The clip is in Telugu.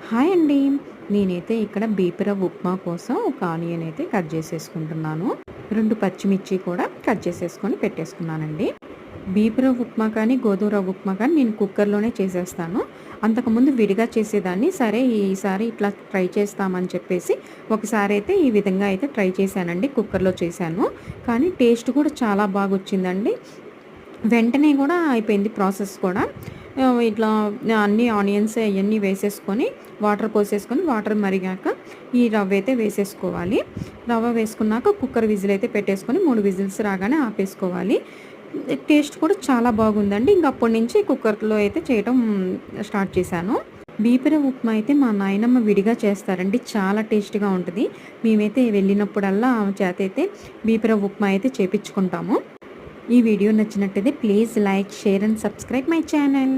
హాయ్ అండి. నేనైతే ఇక్కడ బీపీ రవ్వ ఉప్మా కోసం ఒక ఆనియన్ అయితే కట్ చేసేసుకుంటున్నాను. 2 పచ్చిమిర్చి కూడా కట్ చేసేసుకొని పెట్టేసుకున్నానండి. బీపీ రవ్వ ఉప్మా కానీ, గోధుమ రవ్వ ఉప్మా కానీ నేను కుక్కర్‌లోనే చేసేస్తాను. అంతకుముందు విడిగా చేసేదాన్ని. సరే ఈసారి ఇట్లా ట్రై చేస్తామని చెప్పేసి ఒకసారి అయితే ఈ విధంగా అయితే ట్రై చేశానండి. కుక్కర్‌లో చేశాను. కానీ టేస్ట్ కూడా చాలా బాగొచ్చిందండి. వెంటనే కూడా అయిపోయింది ప్రాసెస్ కూడా. ఇట్లా అన్ని ఆనియన్స్ అయన్నీ వేసేసుకొని, వాటర్ పోసేసుకొని, వాటర్ మరిగాక ఈ రవ్వ అయితే వేసేసుకోవాలి. రవ్వ వేసుకున్నాక కుక్కర్ విజిల్ అయితే పెట్టేసుకొని 3 విజిల్స్ రాగానే ఆపేసుకోవాలి. టేస్ట్ కూడా చాలా బాగుందండి. ఇంక అప్పటి నుంచి కుక్కర్‌లో అయితే చేయటం స్టార్ట్ చేశాను. బీపీ రవ్వ ఉప్మా అయితే మా నాయనమ్మ విడిగా చేస్తారండి. చాలా టేస్ట్‌గా ఉంటది. మేమైతే వెళ్ళినప్పుడల్లా ఆమె చేతైతే బీపీ రవ్వ ఉప్మా అయితే చేపిచ్చుకుంటాము. ఈ వీడియో నచ్చినట్టయితే please like, share and subscribe my channel.